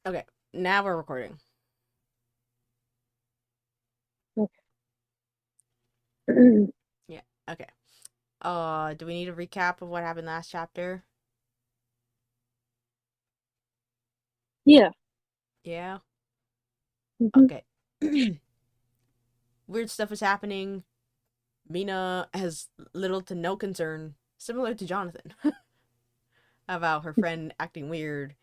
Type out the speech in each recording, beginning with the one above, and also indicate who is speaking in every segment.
Speaker 1: Okay, now we're recording.
Speaker 2: Okay.
Speaker 1: Yeah. Okay. Do we need a recap of what happened last chapter?
Speaker 2: Yeah.
Speaker 1: Yeah.
Speaker 2: Hmm.
Speaker 1: Okay. Weird stuff is happening. Mina has little to no concern, similar to Jonathan, about her friend acting weird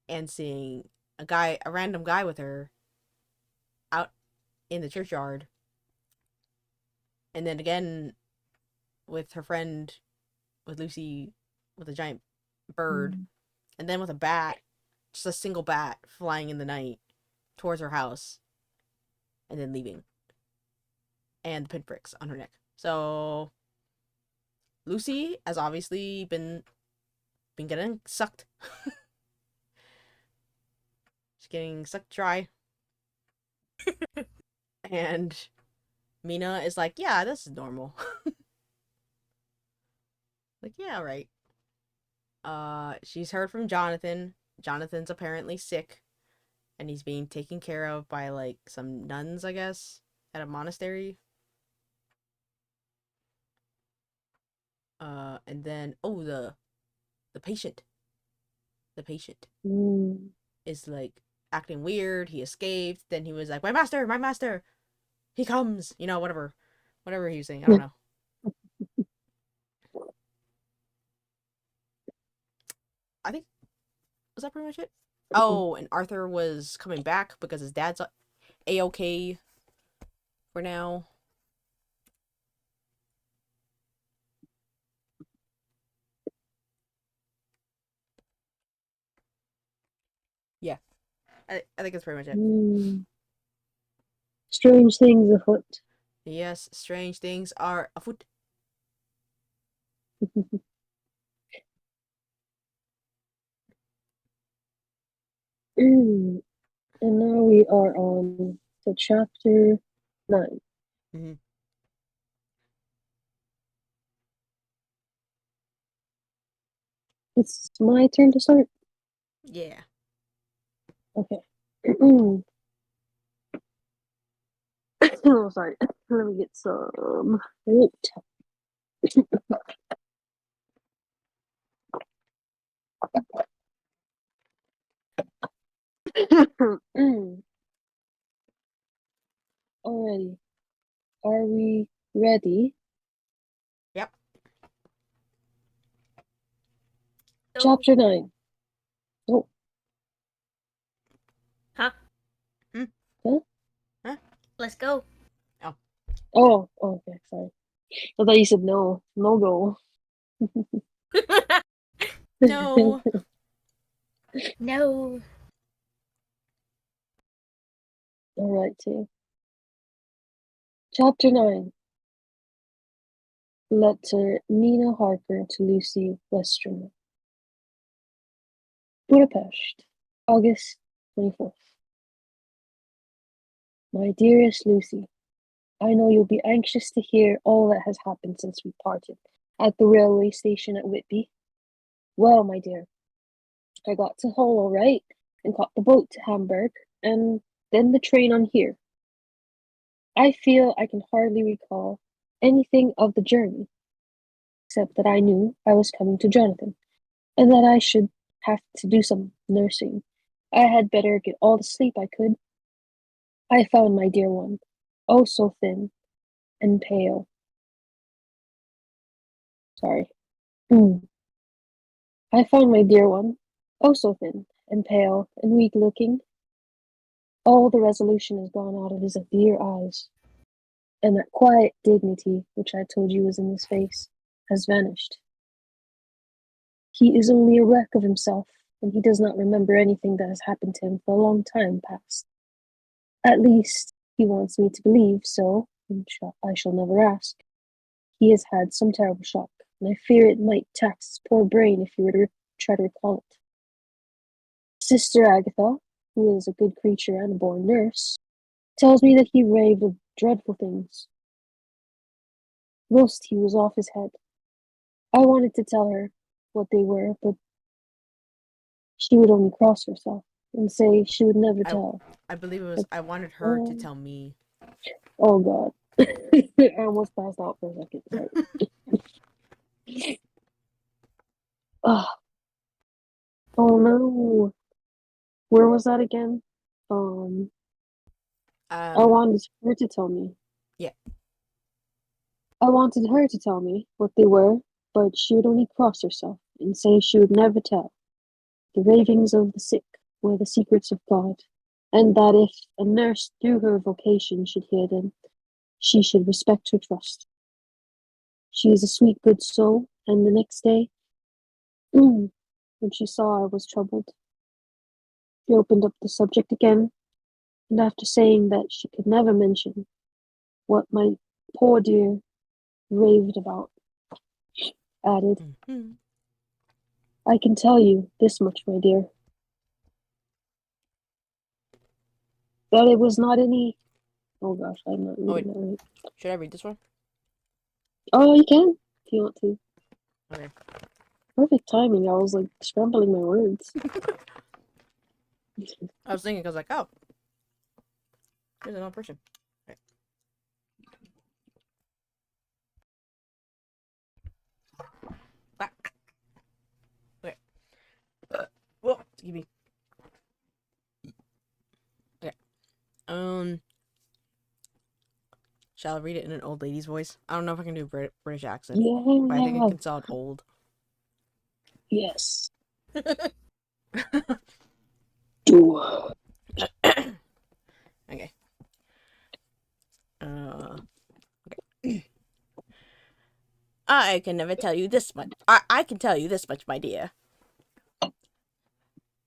Speaker 1: and seeing a random guy with her out in the churchyard, and then again with her friend, with Lucy, with a giant bird, and then with a bat, just a single bat flying in the night towards her house, and then leaving, and the pinpricks on her neck. So Lucy has obviously been getting sucked. She's getting sucked dry, and Mina is like, "Yeah, this is normal." Like, yeah, right. She's heard from Jonathan. Jonathan's apparently sick, and he's being taken care of by like some nuns, I guess, at a monastery. And then the patient, the patient
Speaker 2: Mm.
Speaker 1: is like acting weird. He escaped. Then he was like, my master, he comes. Whatever he was saying. I don't know. I think was that pretty much it. Oh, and Arthur was coming back because his dad's a okay for now. Yeah, I think that's pretty much it.
Speaker 2: Mm. Strange things afoot.
Speaker 1: Yes, strange things are afoot.
Speaker 2: And now we are on to chapter 9.
Speaker 1: Mm-hmm.
Speaker 2: It's my turn to start.
Speaker 1: Yeah.
Speaker 2: Okay. Oh, sorry. Let me get some. Alrighty. Are we ready?
Speaker 1: Yep. So,
Speaker 2: Chapter 9. Oh,
Speaker 1: huh? Hmm?
Speaker 2: huh?
Speaker 1: Huh? Let's go. Oh.
Speaker 2: Oh, okay, sorry. I thought you said no. No go.
Speaker 1: No. No.
Speaker 2: Alrighty. Chapter 9. Letter Nina Harper to Lucy Westerman. Budapest, August 24th. My dearest Lucy, I know you'll be anxious to hear all that has happened since we parted at the railway station at Whitby. Well, my dear, I got to Hull all right and caught the boat to Hamburg and then the train on here. I feel I can hardly recall anything of the journey, except that I knew I was coming to Jonathan and that I should have to do some nursing. I had better get all the sleep I could. I found my dear one, oh so thin and pale. Sorry. Mm. I found my dear one, oh so thin and pale and weak looking. All the resolution is gone out of his dear eyes, and that quiet dignity which I told you was in his face has vanished. He is only a wreck of himself, and he does not remember anything that has happened to him for a long time past. At least, he wants me to believe so, and I shall never ask. He has had some terrible shock, and I fear it might tax his poor brain if he were to try to recall it. Sister Agatha, who is a good creature and a born nurse, tells me that he raved of dreadful things, whilst he was off his head. I wanted to tell her what they were, but she would only cross herself. and say she would never
Speaker 1: I
Speaker 2: tell.
Speaker 1: I believe it was
Speaker 2: But,
Speaker 1: I wanted her to
Speaker 2: oh,
Speaker 1: tell me.
Speaker 2: oh God. I almost passed out for a second. Sorry. Ah, oh no. Where was that again? Um, I
Speaker 1: Um
Speaker 2: wanted her to tell me.
Speaker 1: yeah.
Speaker 2: I wanted her to tell me what they were, but she would only cross herself and say she would never tell. The ravings of the sick were the secrets of God, and that if a nurse through her vocation should hear them, she should respect her trust. She is a sweet, good soul, and the next day, when she saw I was troubled, she opened up the subject again, and after saying that she could never mention what my poor dear raved about, added,
Speaker 1: Mhm.
Speaker 2: I can tell you this much, my dear, that it was not any. Oh gosh, I'm not
Speaker 1: Oh
Speaker 2: reading
Speaker 1: wait,
Speaker 2: that right.
Speaker 1: should I read this one?
Speaker 2: Oh, you can if you want to.
Speaker 1: Okay.
Speaker 2: Perfect timing. I was like scrambling my words.
Speaker 1: I was thinking, I was like, oh, there's another person. Okay. Ah, okay. Well, excuse me. Okay. Um, shall I read it in an old lady's voice? I don't know if I can do a British accent, but I think it
Speaker 2: Yeah.
Speaker 1: can sound old.
Speaker 2: Yes. Do.
Speaker 1: Okay. Uh, I can never tell you this much. I can tell you this much, my dear,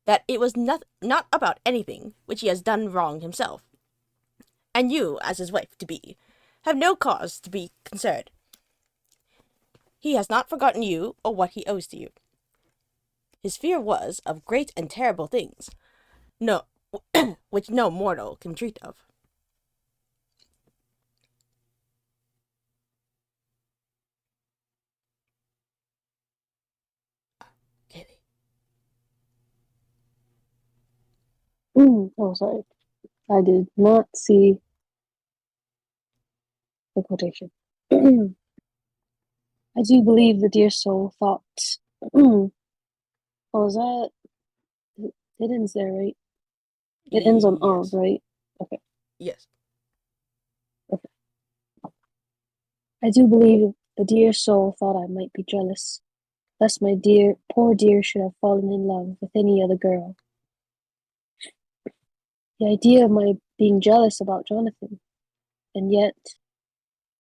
Speaker 1: that it was not about anything which he has done wrong himself, and you, as his wife to be, have no cause to be concerned. He has not forgotten you or what he owes to you. His fear was of great and terrible things, no, which no mortal can treat of. Kitty.
Speaker 2: Oh, sorry. I did not see the quotation. I do believe the dear soul thought. Oh, is that? It ends there, right? It ends on of,
Speaker 1: Yes.
Speaker 2: right? Okay.
Speaker 1: Yes.
Speaker 2: Okay. I do believe the dear soul thought I might be jealous, lest my poor dear should have fallen in love with any other girl. The idea of my being jealous about Jonathan, and yet,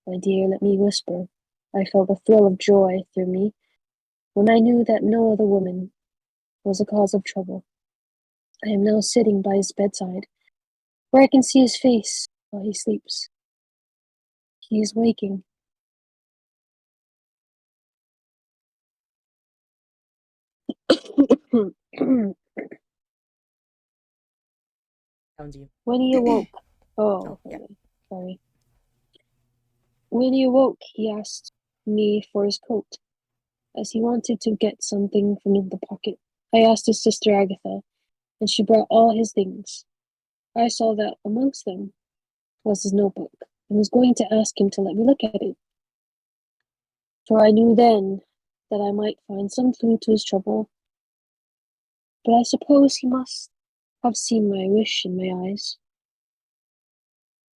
Speaker 2: my dear, let me whisper, I felt a thrill of joy through me when I knew that no other woman was a cause of trouble. I am now sitting by his bedside, where I can see his face while he sleeps. He is waking.
Speaker 1: Sounds you.
Speaker 2: When he awoke,
Speaker 1: Oh,
Speaker 2: oh,
Speaker 1: yeah.
Speaker 2: okay, sorry. When he awoke, he asked me for his coat, as he wanted to get something from the pocket. I asked his sister Agatha, and she brought all his things. I saw that amongst them was his notebook, and was going to ask him to let me look at it, for I knew then that I might find some clue to his trouble, but I suppose he must have seen my wish in my eyes,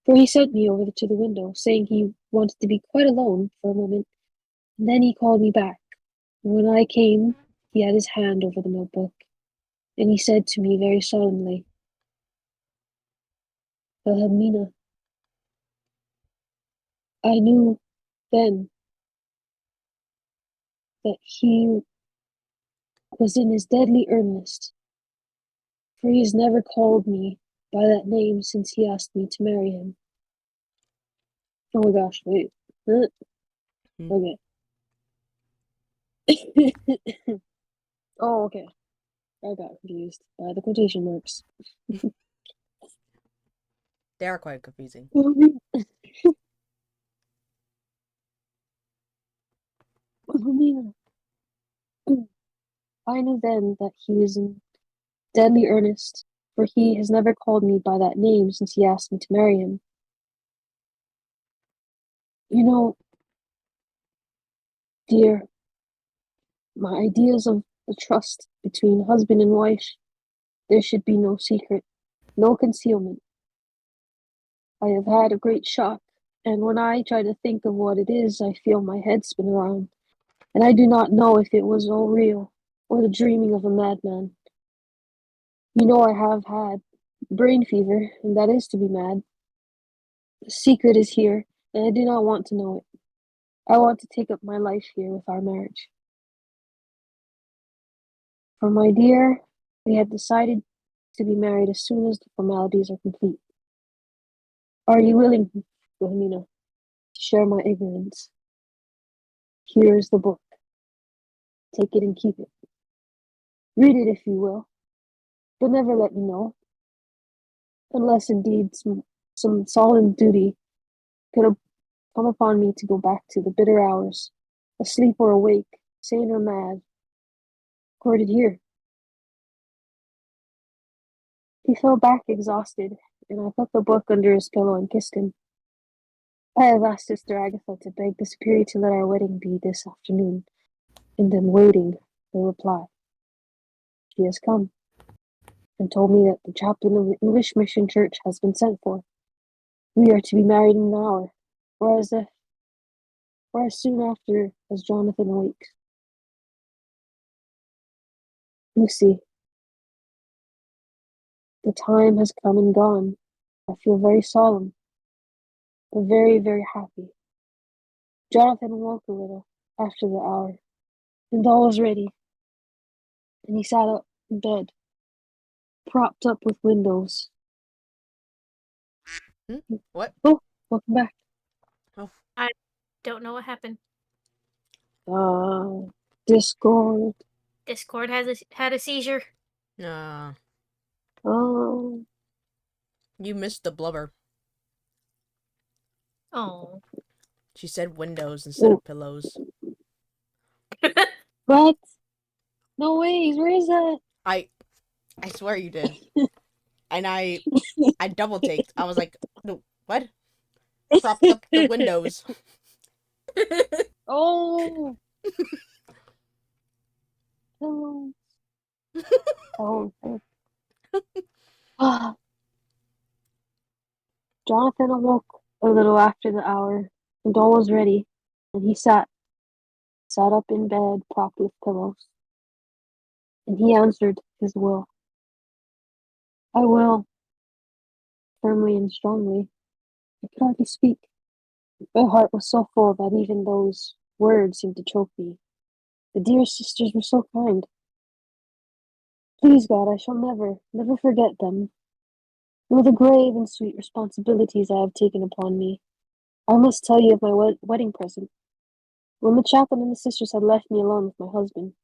Speaker 2: for he sent me over to the window, saying he wanted to be quite alone for a moment, and then he called me back. And when I came, he had his hand over the notebook, and he said to me very solemnly, Wilhelmina, I knew then that he was in his deadly earnest, for he has never called me by that name since he asked me to marry him. Oh my gosh, wait.
Speaker 1: Hmm.
Speaker 2: Okay. Oh, okay. I got confused by the quotation marks.
Speaker 1: They are quite confusing.
Speaker 2: I knew then that he was in deadly earnest, for he has never called me by that name since he asked me to marry him. You know, dear, my ideas of the trust between husband and wife, there should be no secret, no concealment. I have had a great shock, and when I try to think of what it is, I feel my head spin around, and I do not know if it was all real or the dreaming of a madman. You know I have had brain fever, and that is to be mad. The secret is here, and I do not want to know it. I want to take up my life here with our marriage. For my dear, we had decided to be married as soon as the formalities are complete. Are you willing, Wilhelmina, to share my ignorance? Here is the book. Take it and keep it. Read it if you will, but never let me know, unless indeed some solemn duty could have come upon me to go back to the bitter hours, asleep or awake, sane or mad, recorded here. He fell back exhausted, and I put the book under his pillow and kissed him. I have asked Sister Agatha to beg the Superior to let our wedding be this afternoon, and am waiting for a reply. She has come, and told me that the chaplain of the English Mission Church has been sent for. We are to be married in an hour, or as soon after as Jonathan awakes. Lucy, the time has come and gone. I feel very solemn, but very, very happy. Jonathan woke a little after the hour, and all was ready, and he sat up in bed, propped up with windows.
Speaker 1: What?
Speaker 2: Oh, welcome back.
Speaker 1: Oh,
Speaker 3: I don't know what happened.
Speaker 2: Discord.
Speaker 3: Discord had a seizure.
Speaker 2: Oh,
Speaker 1: you missed the blubber.
Speaker 3: Oh.
Speaker 1: She said windows instead of pillows.
Speaker 2: what? No ways. Where is that?
Speaker 1: I swear you did. And I double taked. I was like, no, what? Propped up the windows.
Speaker 2: Oh. Oh. Oh. Ah. Jonathan awoke a little after the hour, and all was ready, and he sat up in bed, propped with pillows. And he answered his will. I will, firmly and strongly. I could hardly speak. My heart was so full that even those words seemed to choke me. The dear sisters were so kind. Please God, I shall never, never forget them, nor the grave and sweet responsibilities I have taken upon me. I must tell you of my wedding present. When the chaplain and the sisters had left me alone with my husband.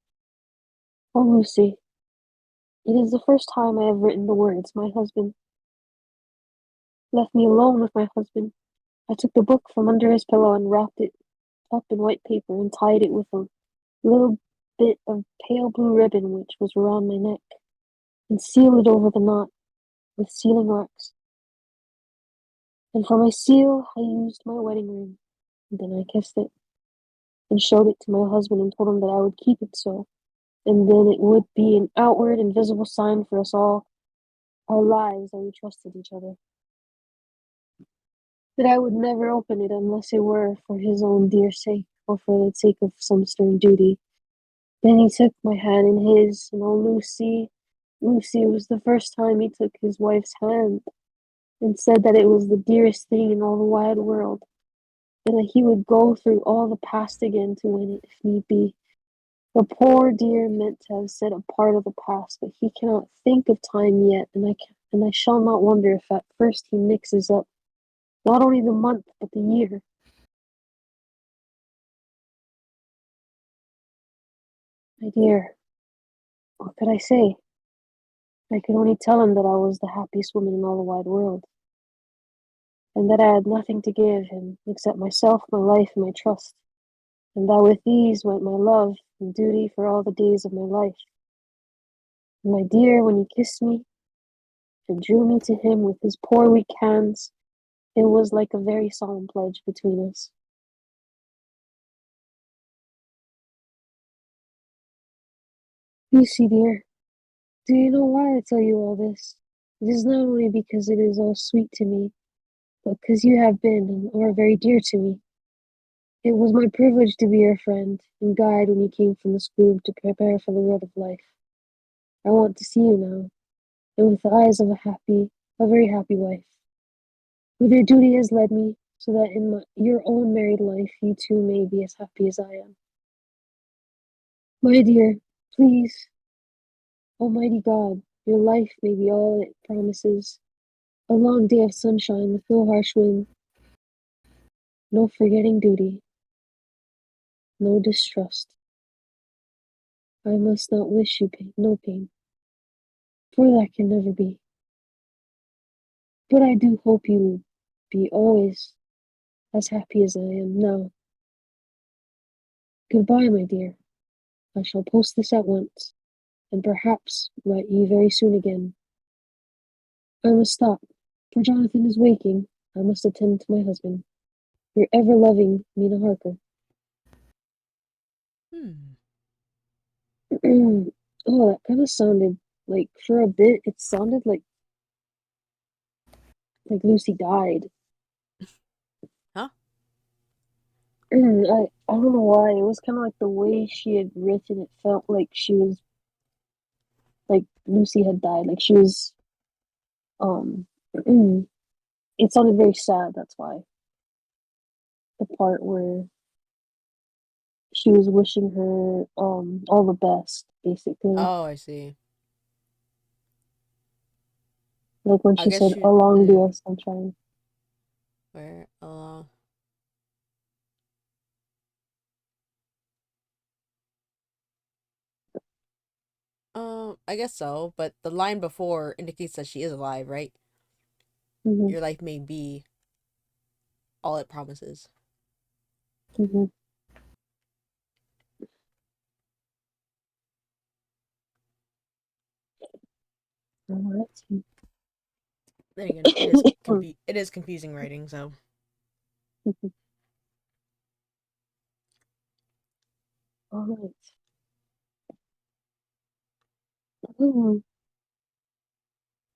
Speaker 2: Oh, Lucy, it is the first time I have written the words, my husband. Left me alone with my husband. I took the book from under his pillow and wrapped it up in white paper and tied it with a little bit of pale blue ribbon which was around my neck, and sealed it over the knot with sealing wax. And for my seal I used my wedding ring, and then I kissed it, and showed it to my husband and told him that I would keep it so, and then it would be an outward and visible sign for us all, our lives, that we trusted each other. That I would never open it unless it were for his own dear sake, or for the sake of some stern duty. Then he took my hand in his, and oh, Lucy, it was the first time he took his wife's hand, and said that it was the dearest thing in all the wide world, and that he would go through all the past again to win it, if need be. The poor dear meant to have said a part of the past, but he cannot think of time yet, and I shall not wonder if at first he mixes up not only the month, but the year. My dear, what could I say? I could only tell him that I was the happiest woman in all the wide world, and that I had nothing to give him except myself, my life, and my trust, and that with these went my love and duty for all the days of my life. And my dear, when you kissed me, and drew me to him with his poor weak hands. It was like a very solemn pledge between us. Lucy, dear, do you know why I tell you all this? It is not only because it is all sweet to me, but because you have been and are very dear to me. It was my privilege to be your friend and guide when you came from the school to prepare for the world of life. I want to see you now, and with the eyes of a very happy wife. Whither duty has led me, so that in your own married life you too may be as happy as I am. My dear, please, Almighty God, your life may be all it promises. A long day of sunshine with no harsh wind, no forgetting duty, no distrust. I must not wish you no pain, for that can never be. But I do hope you will be always as happy as I am now. Goodbye, my dear. I shall post this at once, and perhaps write you very soon again. I must stop, for Jonathan is waking. I must attend to my husband. Your ever-loving Mina Harker. Oh, that kind of sounded like, for a bit, it sounded like Lucy died.
Speaker 1: Huh?
Speaker 2: I don't know why. It was kind of like the way she had written. It felt like she was like Lucy had died. Like she was it sounded very sad. That's why the part where she was wishing her all the best, basically.
Speaker 1: Oh, I see.
Speaker 2: Like when
Speaker 1: I
Speaker 2: she
Speaker 1: guess
Speaker 2: said
Speaker 1: you.
Speaker 2: "A long day of sunshine."
Speaker 1: Where? I guess so. But the line before indicates that she is alive, right?
Speaker 2: Mm-hmm.
Speaker 1: Your life may be all it promises.
Speaker 2: Mm-hmm. Let's see.
Speaker 1: Then again, it is confusing writing. So.
Speaker 2: All right. Hmm.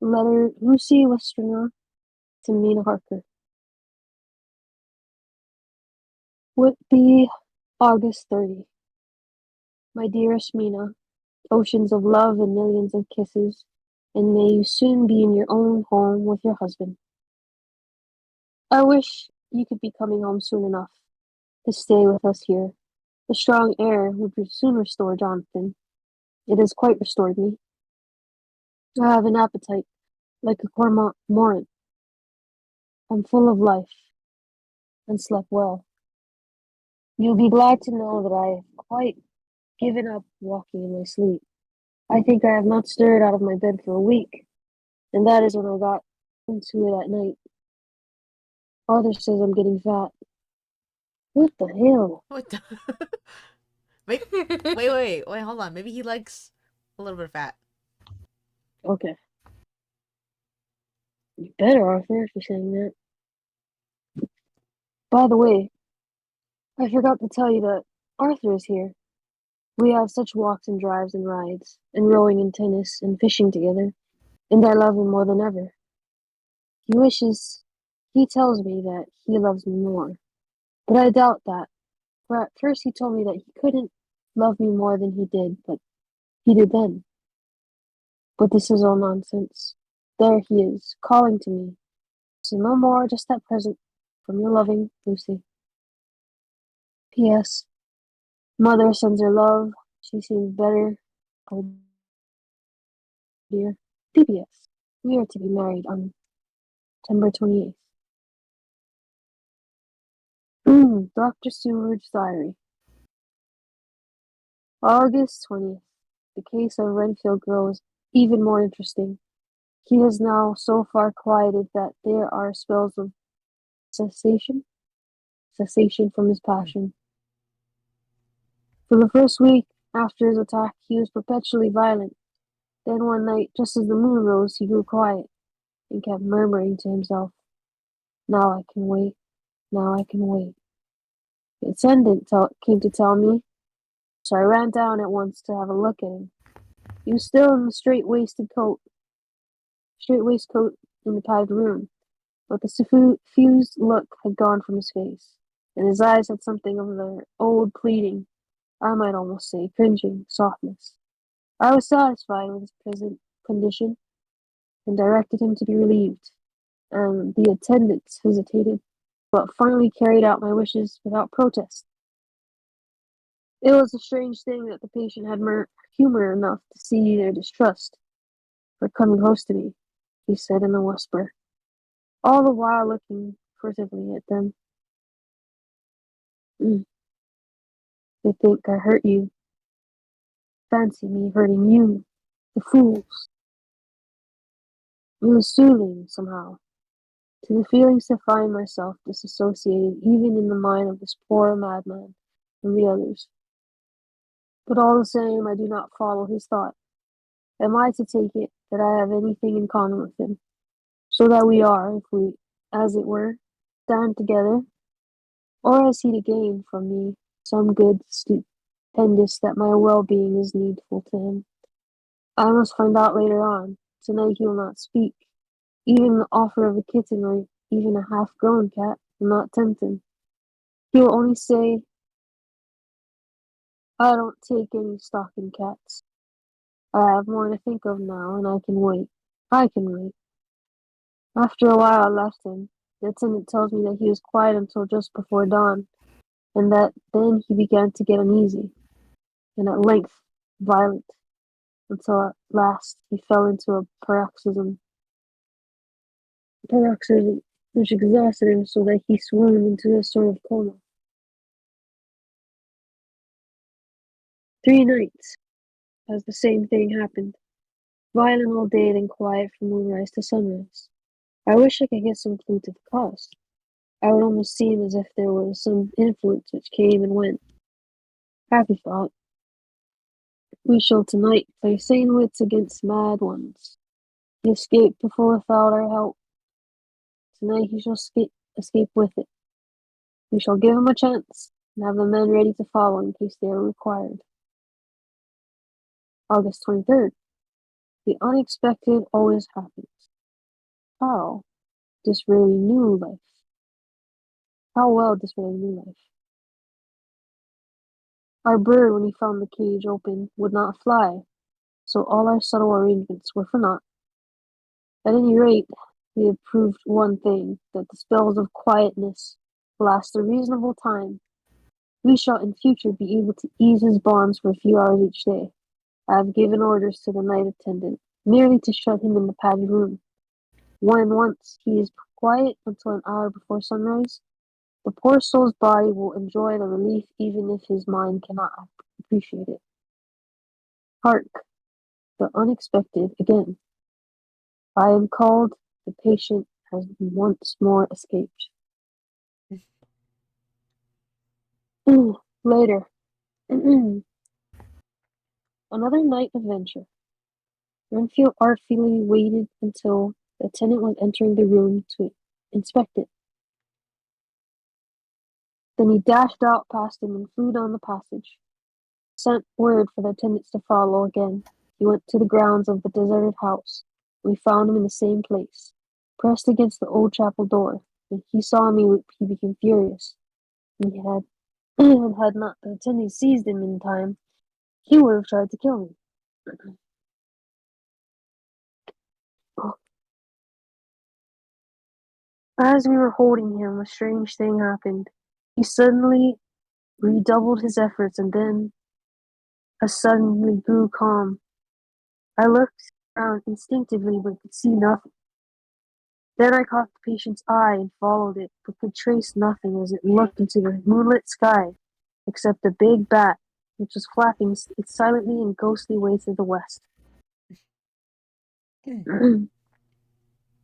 Speaker 2: Letter Lucy Westerner to Mina Harker. Would be August 30. My dearest Mina, oceans of love and millions of kisses, and may you soon be in your own home with your husband. I wish you could be coming home soon enough to stay with us here. The strong air would soon restore Jonathan. It has quite restored me. I have an appetite like a cormorant. I'm full of life and slept well. You'll be glad to know that I have quite given up walking in my sleep. I think I have not stirred out of my bed for a week, and that is when I got into it at night. Arthur says I'm getting fat. What the hell?
Speaker 1: What the? Wait, hold on. Maybe he likes a little bit of fat.
Speaker 2: Okay. You better, Arthur, if you're saying that. By the way, I forgot to tell you that Arthur is here. We have such walks and drives and rides, and rowing and tennis and fishing together, and I love him more than ever. He tells me that he loves me more, but I doubt that. For at first he told me that he couldn't love me more than he did, but he did then. But this is all nonsense. There he is, calling to me. So no more just that present from your loving Lucy. P.S. Mother sends her love. She seems better. Oh dear. P.P.S. We are to be married on September 28th. Dr. Seward's diary. August 20th. The case of Renfield grows even more interesting. He has now so far quieted that there are spells of cessation from his passion. For the first week after his attack, he was perpetually violent. Then one night, just as the moon rose, he grew quiet. and kept murmuring to himself, "Now I can wait, now I can wait." The attendant came to tell me, so I ran down at once to have a look at him. He was still in the straight waistcoat in the padded room, but the suffused look had gone from his face, and his eyes had something of their old pleading, I might almost say cringing, softness. I was satisfied with his present condition, and directed him to be relieved, and the attendants hesitated, but finally carried out my wishes without protest. It was a strange thing that the patient had humor enough to see their distrust for coming close to me, he said in a whisper, all the while looking furtively at them. "Mm, they think I hurt you. Fancy me hurting you, the fools." It was soothing, somehow, to the feelings to find myself disassociated even in the mind of this poor madman from the others. But all the same, I do not follow his thought. Am I to take it that I have anything in common with him, so that we are, if we, as it were, stand together? Or has he to gain from me some good stupendous that my well-being is needful to him? I must find out later on. Tonight he will not speak. Even the offer of a kitten or even a half-grown cat will not tempt him. He will only say, "I don't take any stock in cats. I have more to think of now, and I can wait. I can wait." After a while I left him. The attendant tells me that he was quiet until just before dawn, and that then he began to get uneasy, and at length violent, until at last he fell into a paroxysm which exhausted him so that he swooned into a sort of coma. 3 nights as the same thing happened. Violent all day, then quiet from moonrise to sunrise. I wish I could get some clue to the cause. I would almost seem as if there was some influence which came and went. Happy thought. We shall tonight play sane wits against mad ones. He escaped before without our help. Tonight he shall escape with it. We shall give him a chance, and have the men ready to follow in case they are required. August 23rd. The unexpected always happens. How? Disraeli knew life. How well Disraeli knew life. Our bird, when he found the cage open, would not fly, so all our subtle arrangements were for naught. At any rate, we have proved one thing, that the spells of quietness last a reasonable time. We shall in future be able to ease his bonds for a few hours each day. I have given orders to the night attendant, merely to shut him in the padded room. When once he is quiet until an hour before sunrise, the poor soul's body will enjoy the relief even if his mind cannot appreciate it. Hark! The unexpected again. I am called. The patient has once more escaped. Later. Another night adventure. Renfield artfully waited until the attendant was entering the room to inspect it. Then he dashed out past him and flew down the passage. Sent word for the attendants to follow again. He went to the grounds of the deserted house. We found him in the same place, pressed against the old chapel door. When he saw me, he became furious. He had, and had not the attendants seized him in time, he would have tried to kill me. As we were holding him, a strange thing happened. He suddenly redoubled his efforts, and then suddenly grew calm. I looked around instinctively, but could see nothing. Then I caught the patient's eye and followed it, but could trace nothing as it looked into the moonlit sky, except a big bat, which was flapping its silently and ghostly way to the west.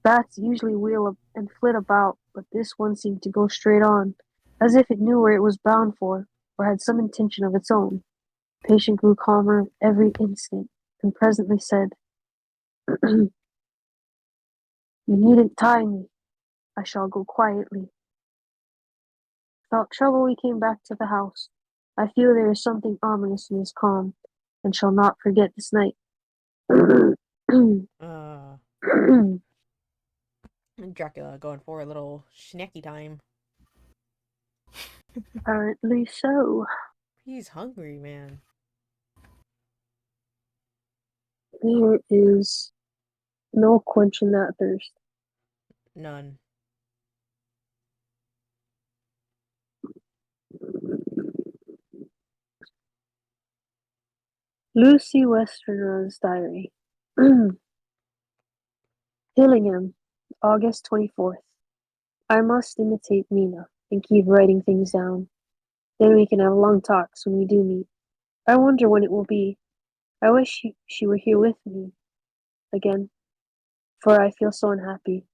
Speaker 2: Bats usually wheel up and flit about, but this one seemed to go straight on, as if it knew where it was bound for, or had some intention of its own. The patient grew calmer every instant, and presently said, You needn't tie me. I shall go quietly. Without trouble we came back to the house. I feel there is something ominous in his calm, and shall not forget this night.
Speaker 1: Uh, Dracula going for a little snacky time.
Speaker 2: Apparently so.
Speaker 1: He's hungry, man.
Speaker 2: There is no quenching that thirst.
Speaker 1: None.
Speaker 2: Lucy Westenra's diary. Hillingham, August 24th. I must imitate Mina and keep writing things down. Then we can have long talks when we do meet. I wonder when it will be. I wish she were here with me again, for I feel so unhappy.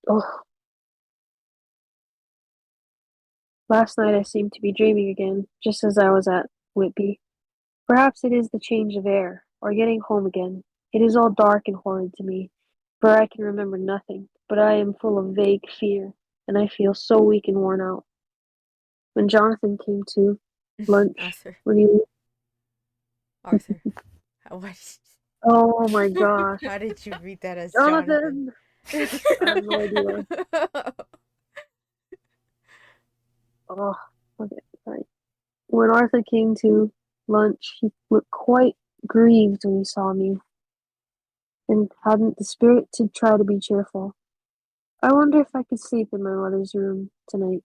Speaker 2: Oh, last night I seemed to be dreaming again, just as I was at Whitby. Perhaps it is the change of air, or getting home again. It is all dark and horrid to me, for I can remember nothing, but I am full of vague fear, and I feel so weak and worn out. When Jonathan came to lunch,
Speaker 1: Arthur.
Speaker 2: when he
Speaker 1: Arthur. What?
Speaker 2: oh my gosh,
Speaker 1: How did you read that as Jonathan?
Speaker 2: Jonathan! I have no idea. Oh, okay, right. When Arthur came to lunch, he looked quite grieved when he saw me, and hadn't the spirit to try to be cheerful. I wonder if I could sleep in my mother's room tonight.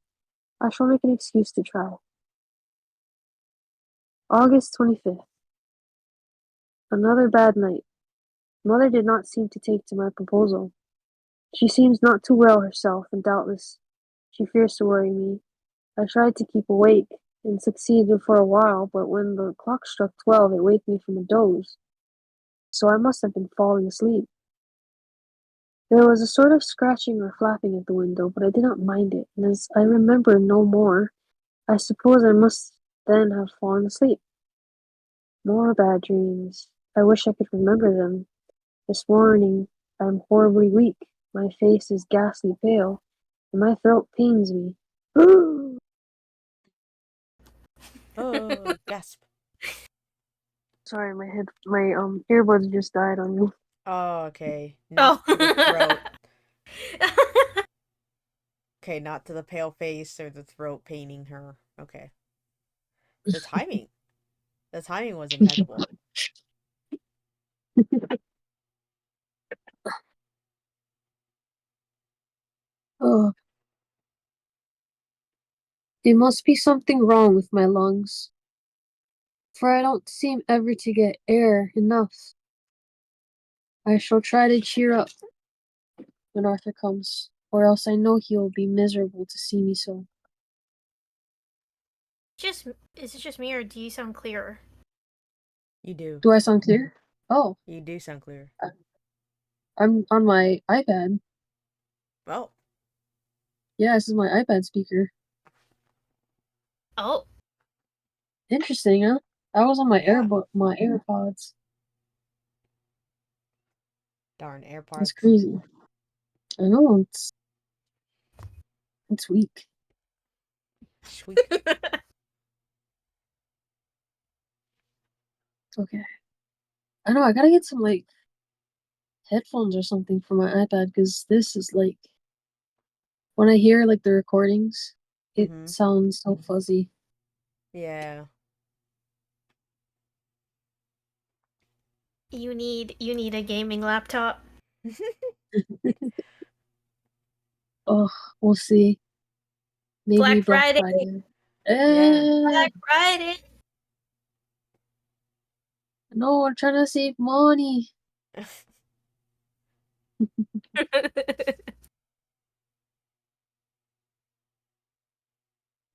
Speaker 2: I shall make an excuse to try. August 25th. Another bad night. Mother did not seem to take to my proposal. She seems not too well herself, and doubtless she fears to worry me. I tried to keep awake, and succeeded for a while, but when the clock struck 12 it waked me from a doze, so I must have been falling asleep. There was a sort of scratching or flapping at the window, but I did not mind it, and as I remember no more, I suppose I must then have fallen asleep. More bad dreams. I wish I could remember them. This morning I am horribly weak. My face is ghastly pale, and my throat pains me.
Speaker 1: Oh, gasp.
Speaker 2: Sorry, my earbuds just died on me.
Speaker 1: Oh, okay. Not to the throat. Okay, not to the pale face or the throat paining her. Okay. The timing. The timing was impeccable.
Speaker 2: Oh, it must be something wrong with my lungs, for I don't seem ever to get air enough. I shall try to cheer up when Arthur comes, or else I know he will be miserable to see me so.
Speaker 3: Just is it just me or do you sound clearer?
Speaker 1: You do.
Speaker 2: Do I sound clear? Oh,
Speaker 1: You do sound clear.
Speaker 2: I'm on my iPad.
Speaker 1: Well,
Speaker 2: Yeah, this is my iPad speaker.
Speaker 3: Oh,
Speaker 2: Interesting, huh? I was on my
Speaker 1: yeah.
Speaker 2: my AirPods.
Speaker 1: Darn
Speaker 2: That's
Speaker 1: AirPods.
Speaker 2: crazy. I know it's weak.
Speaker 1: Sweet.
Speaker 2: Okay. I know I gotta get some like headphones or something for my iPad because this is like when I hear like the recordings, it
Speaker 1: Mm-hmm.
Speaker 2: sounds so fuzzy.
Speaker 1: Yeah.
Speaker 3: you need a gaming laptop.
Speaker 2: Oh, we'll see. Maybe
Speaker 3: Black
Speaker 2: Black
Speaker 3: Friday.
Speaker 2: Friday.
Speaker 1: Yeah.
Speaker 2: Eh,
Speaker 3: Black Friday.
Speaker 2: no, I'm trying to save money.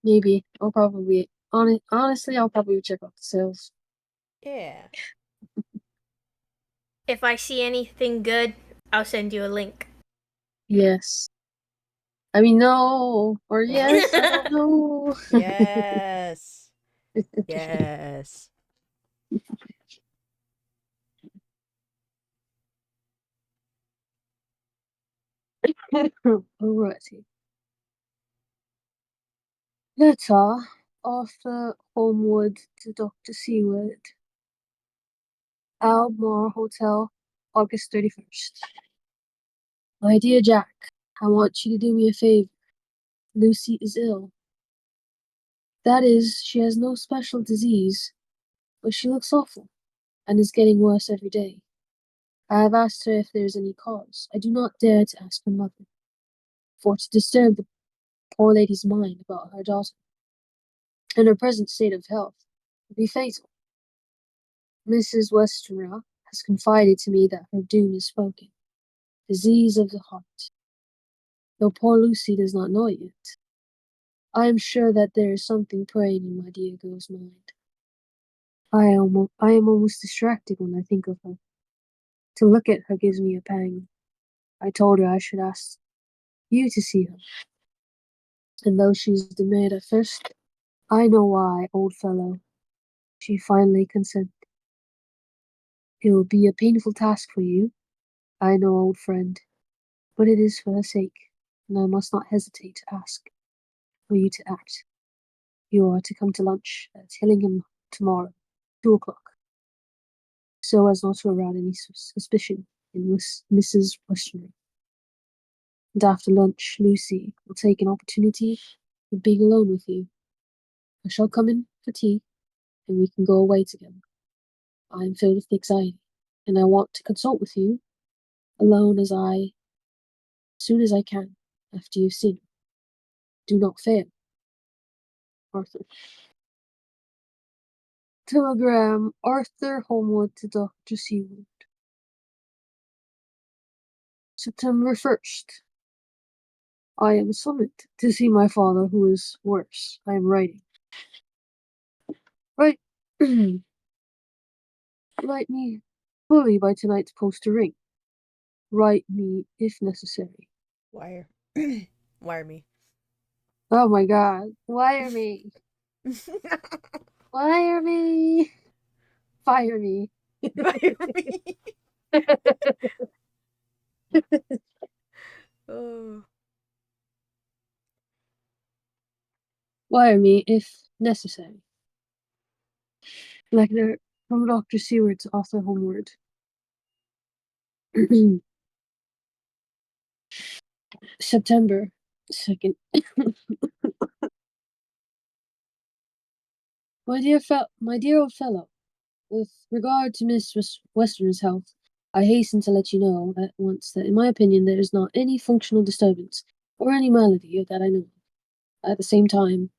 Speaker 2: Maybe I'll probably honestly I'll probably check out the sales.
Speaker 1: Yeah.
Speaker 3: If I see anything good, I'll send you a link.
Speaker 2: Yes. I mean no or yes, I don't know.
Speaker 1: Yes. Yes.
Speaker 2: Alrighty. Letter Arthur Holmwood to Dr. Seward. Almar Hotel, August 31st. My dear Jack, I want you to do me a favor. Lucy is ill. That is, she has no special disease, but she looks awful, and is getting worse every day. I have asked her if there is any cause. I do not dare to ask her mother, for to disturb the poor lady's mind about her daughter, and her present state of health, would be fatal. Mrs. Westenra has confided to me that her doom is spoken. Disease of the heart. Though poor Lucy does not know it yet. I am sure that there is something preying in my dear girl's mind. I am almost distracted when I think of her. To look at her gives me a pang. I told her I should ask you to see her. And though she's demurred at first, I know why, old fellow. She finally consented. It will be a painful task for you, I know, old friend, but it is for her sake, and I must not hesitate to ask for you to act. You are to come to lunch at Hillingham tomorrow, 2 o'clock, so as not to arouse any suspicion in Mrs. Westenra. And after lunch, Lucy will take an opportunity of being alone with you. I shall come in for tea, and we can go away together. I am filled with anxiety, and I want to consult with you, alone as soon as I can, after you've seen her. Do not fail. Arthur. Telegram Arthur Holmwood to Dr. Seward. September 1st. I am summoned to see my father, who is worse. I am writing. Write, write me fully by tonight's post to ring. Write me if necessary.
Speaker 1: Wire. Wire me.
Speaker 2: Oh my god. Wire me. Wire me. Fire me.
Speaker 1: Wire me. Oh.
Speaker 2: Wire me if necessary. Letter from Dr. Seward to Arthur Holmwood. September 2nd. My dear old fellow, with regard to Miss Western's health, I hasten to let you know at once that in my opinion there is not any functional disturbance, or any malady that I know of. At the same time,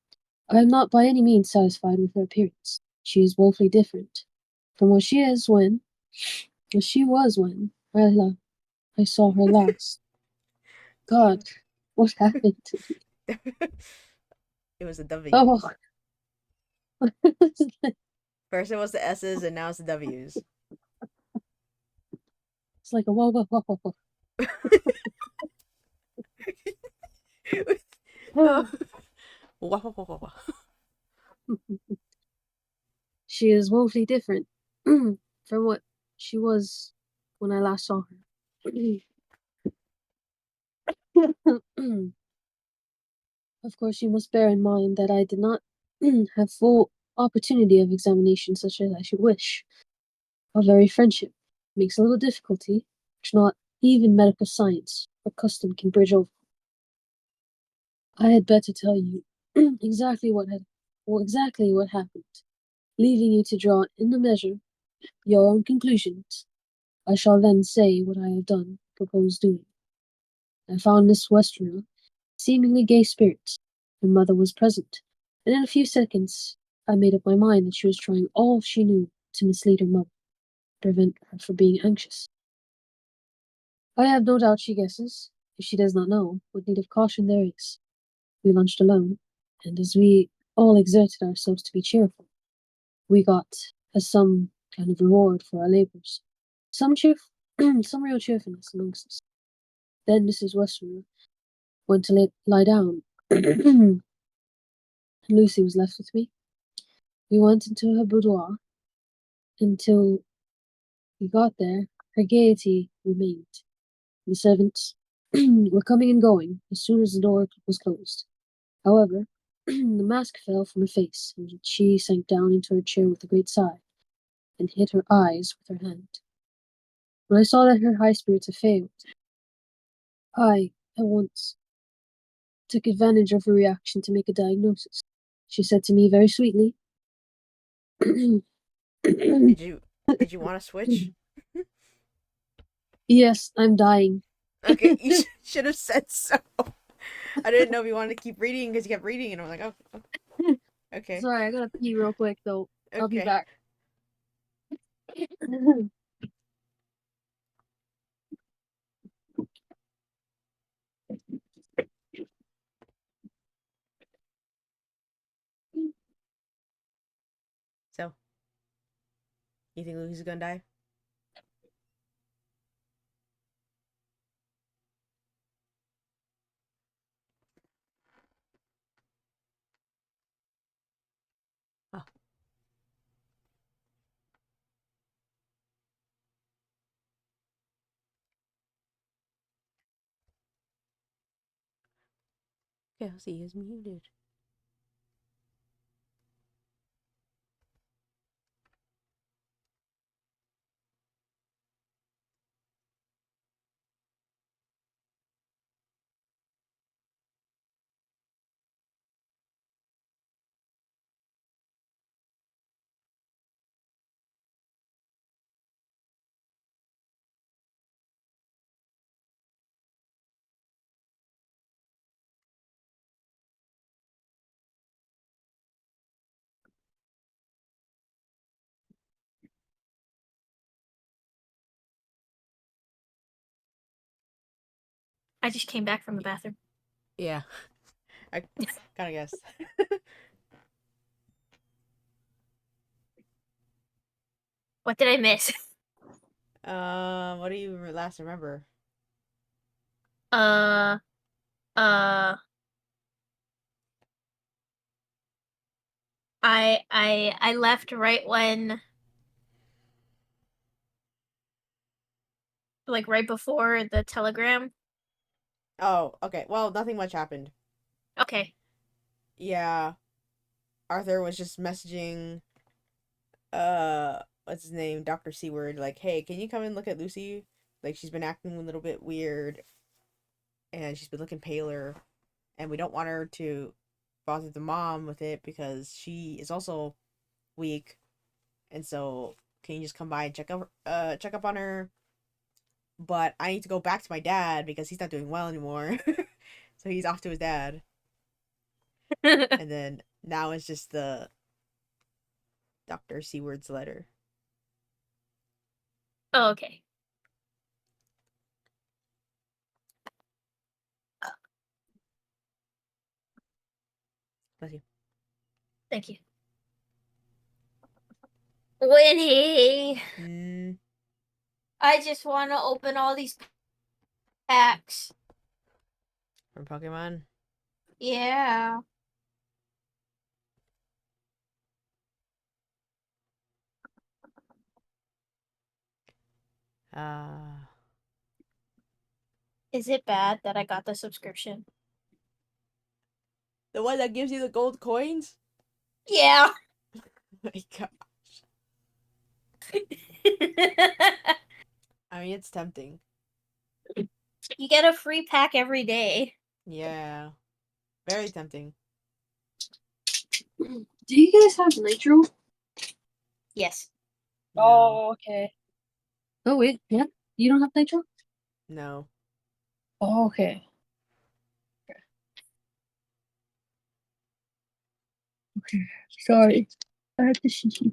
Speaker 2: I am not by any means satisfied with her appearance. She is woefully different from what she was when I saw her last. God, what happened to me?
Speaker 1: It was a W.
Speaker 2: Oh,
Speaker 1: First it was the S's and now it's the W's.
Speaker 2: it's like a whoa, whoa, whoa, whoa,
Speaker 1: Oh.
Speaker 2: whoa.
Speaker 1: Wah, wah, wah, wah, wah.
Speaker 2: She is woefully different from what she was when I last saw her. Of course, you must bear in mind that I did not have full opportunity of examination such as I should wish. Our very friendship makes a little difficulty, which not even medical science or custom can bridge over. I had better tell you exactly what happened, leaving you to draw in a measure your own conclusions. I shall then say what I have proposed doing. I found Miss Westenra seemingly gay spirits. Her mother was present, and in a few seconds I made up my mind that she was trying all she knew to mislead her mother, prevent her from being anxious. I have no doubt she guesses, if she does not know, what need of caution there is. We lunched alone, and as we all exerted ourselves to be cheerful, we got as some kind of reward for our labours. Some real cheerfulness amongst us. Then Mrs. Westenra went to lie down, and Lucy was left with me. We went into her boudoir. Until we got there, her gaiety remained. The servants were coming and going as soon as the door was closed. However, the mask fell from her face, and she sank down into her chair with a great sigh, and hid her eyes with her hand. When I saw that her high spirits had failed, I, at once, took advantage of her reaction to make a diagnosis. She said to me very sweetly,
Speaker 1: Did you want to switch?
Speaker 2: Yes, I'm dying.
Speaker 1: Okay, you should have said so. I didn't know if you wanted to keep reading because you kept reading, and I'm like, oh, okay,
Speaker 2: Sorry, I gotta pee real quick though. I'll be
Speaker 1: okay.
Speaker 2: back.
Speaker 1: So, you think Lucy's gonna die? Oh, Kelsey is muted.
Speaker 3: I just came back from the bathroom.
Speaker 1: Yeah, I kind of guessed.
Speaker 3: What did I miss?
Speaker 1: What do you last remember?
Speaker 3: Uh, uh, I left right when, like, right before the telegram.
Speaker 1: Oh, okay. Well, nothing much happened.
Speaker 3: Okay.
Speaker 1: Yeah, Arthur was just messaging what's his name, Dr. Seward, like, hey, can you come and look at Lucy? Like, she's been acting a little bit weird and she's been looking paler, and we don't want her to bother the mom with it because she is also weak. And so can you just come by and check up on her? But I need to go back to my dad because he's not doing well anymore. So he's off to his dad. And then now it's just the Dr. Seward's letter.
Speaker 3: Oh, okay.
Speaker 1: Bless you.
Speaker 3: Thank you. Winnie,
Speaker 1: Mm,
Speaker 3: I just want to open all these packs.
Speaker 1: from Pokemon.
Speaker 3: Yeah.
Speaker 1: Uh
Speaker 3: Is it bad that I got the subscription?
Speaker 1: the one that gives you the gold coins?
Speaker 3: Yeah.
Speaker 1: Oh my god. I mean, it's tempting.
Speaker 3: You get a free pack every day.
Speaker 1: Yeah. Very tempting.
Speaker 2: Do you guys have nitro?
Speaker 3: Yes.
Speaker 1: No.
Speaker 2: Oh, okay. Oh wait, yeah. You don't have nitro?
Speaker 1: No.
Speaker 2: Oh, okay. Okay. Sorry. I have to see.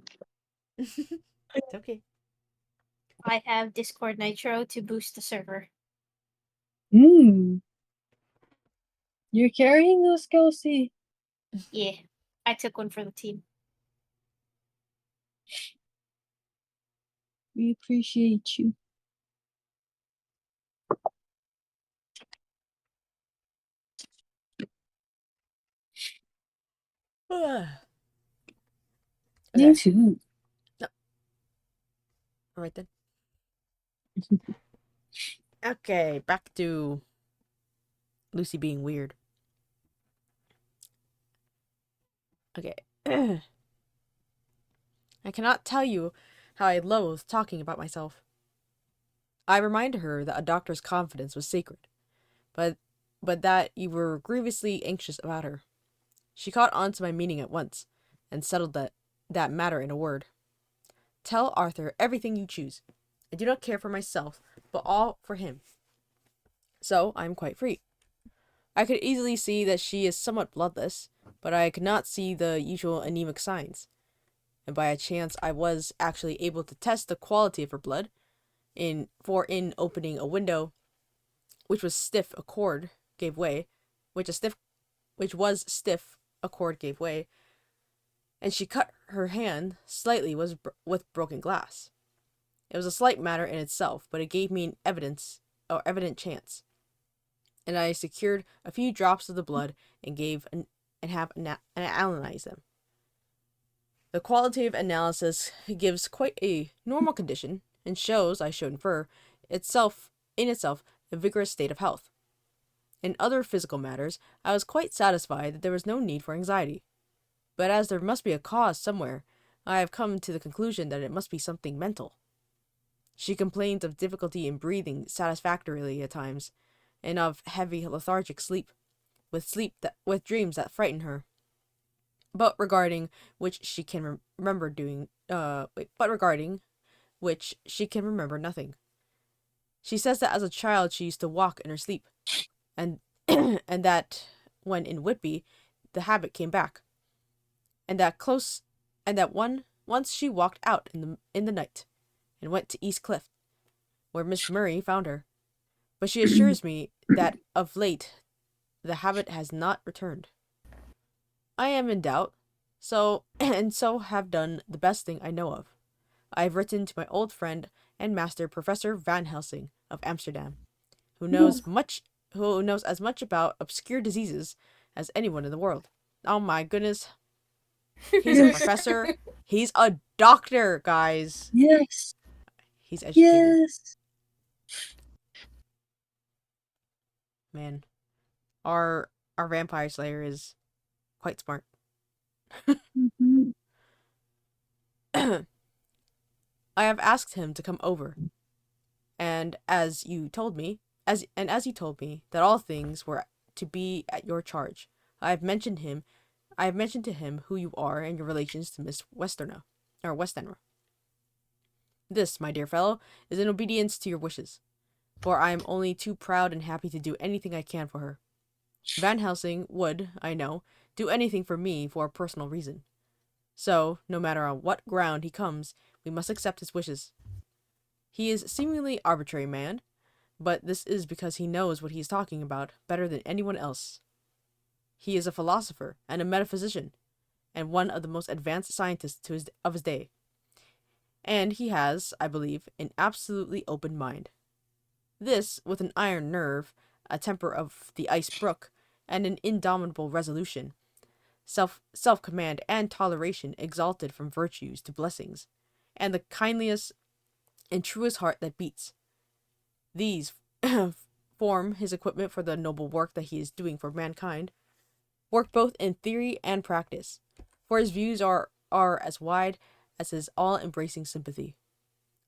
Speaker 1: It's okay.
Speaker 3: I have Discord Nitro to boost the server.
Speaker 2: You're carrying us, Kelsey.
Speaker 3: Yeah. I took one for the team.
Speaker 2: We appreciate you. You
Speaker 1: Okay.
Speaker 2: too.
Speaker 1: Alright then. Okay, back to Lucy being weird. Okay. I cannot tell you how I loathe talking about myself. I reminded her that a doctor's confidence was sacred, but that you were grievously anxious about her. She caught on to my meaning at once, and settled that matter in a word. Tell Arthur everything you choose. I do not care for myself, but all for him. So I am quite free. I could easily see that she is somewhat bloodless, but I could not see the usual anemic signs. And by a chance I was actually able to test the quality of her blood, in opening a window, which was stiff, a cord gave way, which was stiff, a cord gave way, and she cut her hand slightly with broken glass. It was a slight matter in itself, but it gave me an evident chance, and I secured a few drops of the blood and analyzed them. The qualitative analysis gives quite a normal condition and shows, I should infer, itself a vigorous state of health. In other physical matters, I was quite satisfied that there was no need for anxiety. But as there must be a cause somewhere, I have come to the conclusion that it must be something mental. She complains of difficulty in breathing satisfactorily at times, and of heavy lethargic sleep, with dreams that frighten her. But regarding which she can remember nothing. She says that as a child she used to walk in her sleep, and and that when in Whitby, the habit came back, and that once she walked out in the night, and went to East Cliff, where Miss Murray found her. But she assures me that of late the habit has not returned. I am in doubt, so have done the best thing I know of. I have written to my old friend and master, Professor Van Helsing of Amsterdam, who knows as much about obscure diseases as anyone in the world. Oh my goodness. He's a professor. He's a doctor, guys.
Speaker 2: Yes.
Speaker 1: He's educated.
Speaker 2: Yes.
Speaker 1: Man. Our vampire slayer is quite smart.
Speaker 2: Mm-hmm.
Speaker 1: I have asked him to come over, and as you told me that all things were to be at your charge, I have mentioned to him who you are and your relations to Miss Westenra. This, my dear fellow, is in obedience to your wishes, for I am only too proud and happy to do anything I can for her. Van Helsing would, I know, do anything for me for a personal reason. So, no matter on what ground he comes, we must accept his wishes. He is seemingly arbitrary man, but this is because he knows what he is talking about better than anyone else. He is a philosopher and a metaphysician, and one of the most advanced scientists of his day. And he has, I believe, an absolutely open mind. This, with an iron nerve, a temper of the ice brook, and an indomitable resolution, self-command and toleration exalted from virtues to blessings, and the kindliest and truest heart that beats. These form his equipment for the noble work that he is doing for mankind, work both in theory and practice, for his views are as wide as his all-embracing sympathy.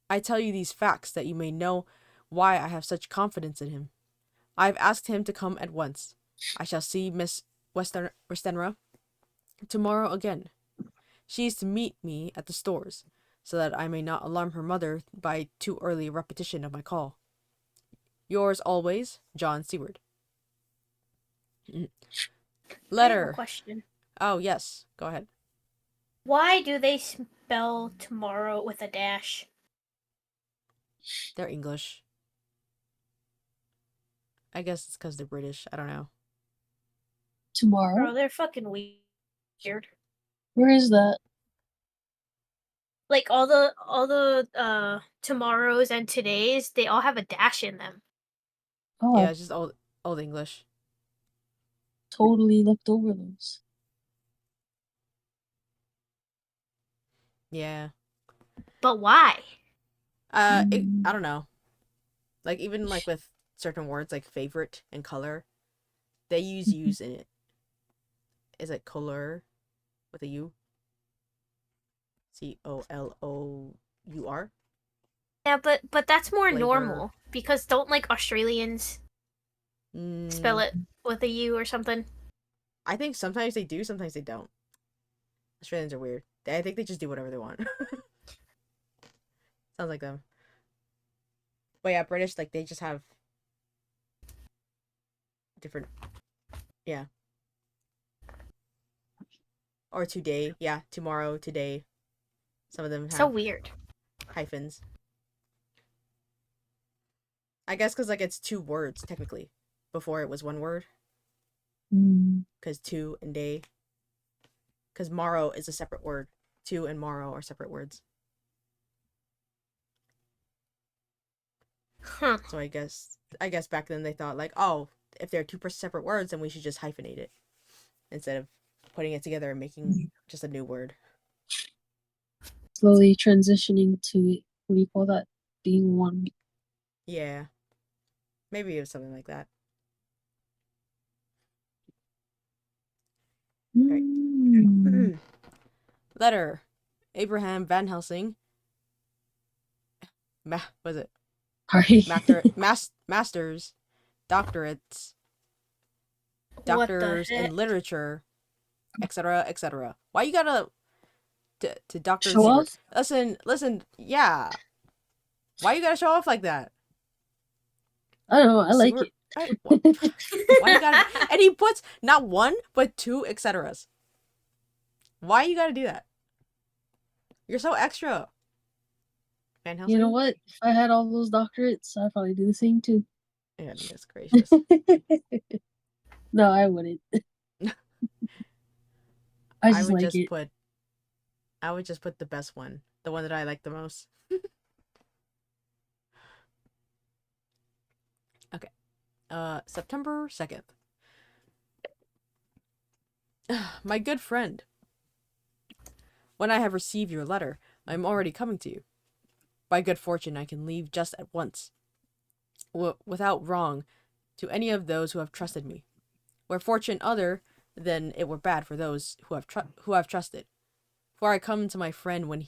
Speaker 1: I tell you these facts that you may know why I have such confidence in him. I have asked him to come at once. I shall see Miss Westenra tomorrow again. She is to meet me at the stores, so that I may not alarm her mother by too early a repetition of my call. Yours always, John Seward.
Speaker 3: I have
Speaker 1: Letter.
Speaker 3: a question.
Speaker 1: Oh, yes. Go ahead.
Speaker 3: Why do they spell tomorrow with a dash?
Speaker 1: They're English. I guess it's because they're British. I don't know.
Speaker 2: Tomorrow?
Speaker 3: Bro, they're fucking weird.
Speaker 2: Where is that?
Speaker 3: Like all the tomorrows and todays, they all have a dash in them.
Speaker 2: Oh,
Speaker 1: Yeah,
Speaker 2: I
Speaker 1: it's just old English.
Speaker 2: totally looked over those.
Speaker 1: Yeah.
Speaker 3: But why?
Speaker 1: I don't know. Like, even like with certain words like favorite and color, They use U's in it. Is it color with a U? COLOUR?
Speaker 3: Yeah, but that's more
Speaker 1: Flavor.
Speaker 3: normal because don't like Australians spell it with a U or something?
Speaker 1: I think sometimes they do, sometimes they don't. Australians are weird. I think they just do whatever they want. Sounds like them. But yeah, British, like, they just have different, yeah. Or today, yeah, tomorrow, today. Some of them have
Speaker 3: So weird.
Speaker 1: hyphens. I guess because, like, it's 2 words, technically. Before it was 1 word. Because to and day. Because morrow is a separate word. To and morrow are separate words.
Speaker 3: Huh.
Speaker 1: So I guess back then they thought, like, oh, if they're 2 separate words, then we should just hyphenate it. Instead of putting it together and making just a new word.
Speaker 2: Slowly transitioning to, what do you call that? Being one.
Speaker 1: Yeah. Maybe it was something like that. Right. Letter. Abraham Van Helsing. Was it?
Speaker 2: Sorry.
Speaker 1: Masters. Doctorates.
Speaker 3: What
Speaker 1: Doctors
Speaker 3: the heck?
Speaker 1: in literature. Etc. Etc. Why you gotta to doctors?
Speaker 2: Show off?
Speaker 1: Listen. Yeah. Why you gotta show off like that?
Speaker 2: I don't know. I like it.
Speaker 1: Why you gotta? And he puts not 1 but 2 etceteras. Why you gotta do that? You're so extra. Van Helsing?
Speaker 2: You know what? If I had all those doctorates, I'd probably do the same too.
Speaker 1: Yeah, goodness gracious.
Speaker 2: No, I wouldn't. I just like it.
Speaker 1: I would just put the best one. The one that I like the most. Okay. September 2nd. My good friend. When I have received your letter, I am already coming to you. By good fortune, I can leave just at once, without wrong to any of those who have trusted me. Were fortune other, then it were bad for those who have trusted. For I come to my friend when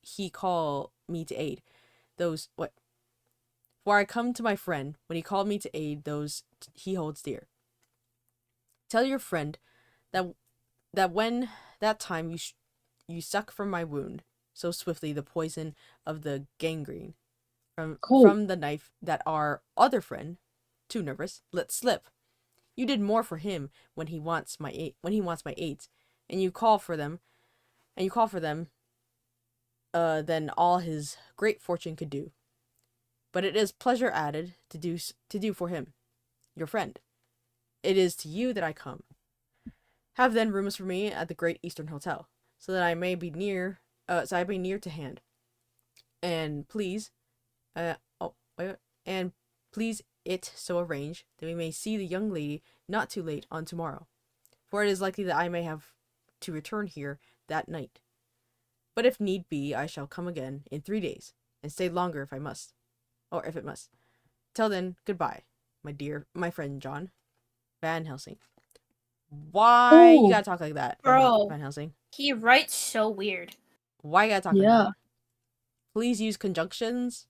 Speaker 1: he call me to aid those what. For I come to my friend when he called me to aid those he holds dear. Tell your friend that when that time you suck from my wound so swiftly the poison of the gangrene from the knife that our other friend, too nervous, let slip. You did more for him when he wants my aids, and you call for them than all his great fortune could do. But it is pleasure added to do for him, your friend. It is to you that I come. Have then rooms for me at the Great Eastern Hotel, so that I may be near to hand. And please, and please it so arrange that we may see the young lady not too late on tomorrow, for it is likely that I may have to return here that night. But if need be, I shall come again in 3 days, and stay longer if I must, or if it must. Till then, goodbye, my friend John Van Helsing. Why you gotta talk like that,
Speaker 3: Bro.
Speaker 1: Van Helsing?
Speaker 3: He writes so weird.
Speaker 1: Why you gotta talk like that? Please use conjunctions.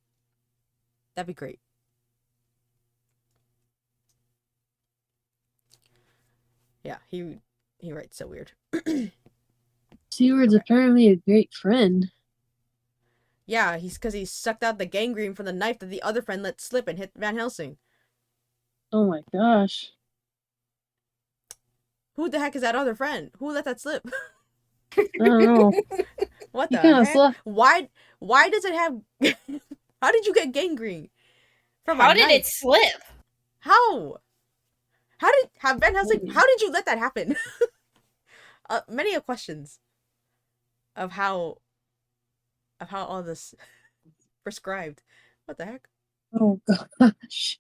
Speaker 1: That'd be great. Yeah, he writes so weird.
Speaker 2: Seward's apparently a great friend.
Speaker 1: Yeah, because he sucked out the gangrene from the knife that the other friend let slip and hit Van Helsing.
Speaker 2: Oh my gosh.
Speaker 1: Who the heck is that other friend? Who let that slip?
Speaker 2: I don't know.
Speaker 1: What
Speaker 2: He
Speaker 1: the
Speaker 2: kinda
Speaker 1: heck?
Speaker 2: slept.
Speaker 1: Why does it have... How did you get gangrene?
Speaker 3: How did it slip?
Speaker 1: How? Van Helsing, how did you let that happen? Many questions of how all this prescribed. What the heck?
Speaker 2: Oh gosh.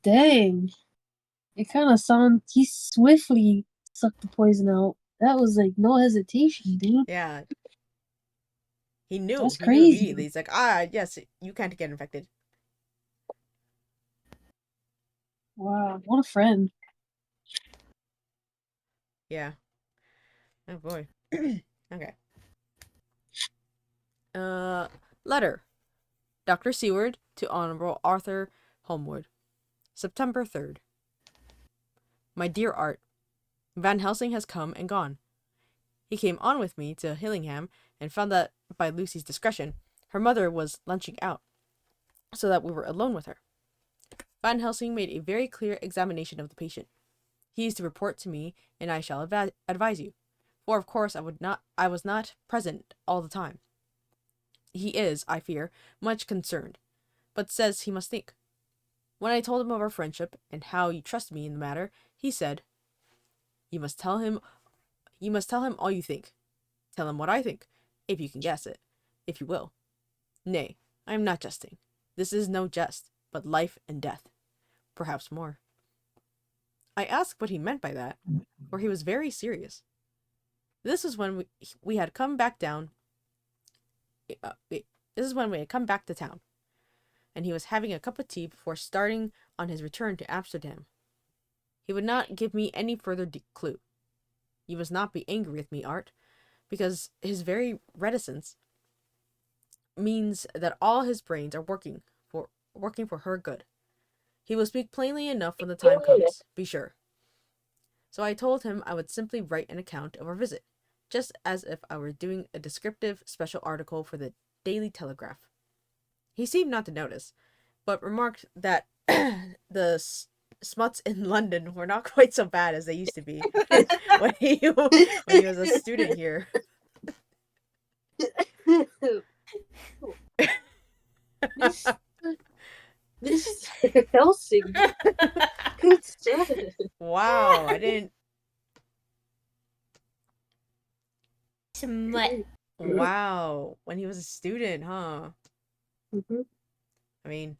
Speaker 2: Dang. It kind of sounds. He swiftly sucked the poison out. That was like no hesitation, dude.
Speaker 1: Yeah. He knew.
Speaker 2: That's
Speaker 1: He knew
Speaker 2: crazy.
Speaker 1: immediately. He's like, yes, you can't get infected.
Speaker 2: Wow, what a friend.
Speaker 1: Yeah. Oh boy. Okay. Letter. Dr. Seward to Honorable Arthur Holmwood. September 3rd. My dear Art, Van Helsing has come and gone. He came on with me to Hillingham and found that, by Lucy's discretion, her mother was lunching out, so that we were alone with her. Van Helsing made a very clear examination of the patient. He is to report to me, and I shall advise you, for of course I was not present all the time. He is, I fear, much concerned, but says he must think. When I told him of our friendship and how you trust me in the matter, he said, You must tell him all you think. Tell him what I think, if you can guess it, if you will. Nay, I am not jesting. This is no jest, but life and death. Perhaps more. I asked what he meant by that, for he was very serious. This was when we had come back down. This is when we had come back to town, and he was having a cup of tea before starting on his return to Amsterdam. He would not give me any further clue. You must not be angry with me, Art, because his very reticence means that all his brains are working for her good. He will speak plainly enough when the time comes, be sure. So I told him I would simply write an account of our visit, just as if I were doing a descriptive special article for the Daily Telegraph. He seemed not to notice, but remarked that the smuts in London were not quite so bad as they used to be when he was a student here.
Speaker 2: This is Helsing. Who's dead?
Speaker 1: Wow, I didn't.
Speaker 3: Smut.
Speaker 1: Wow, when he was a student, huh?
Speaker 2: Mm-hmm.
Speaker 1: I mean,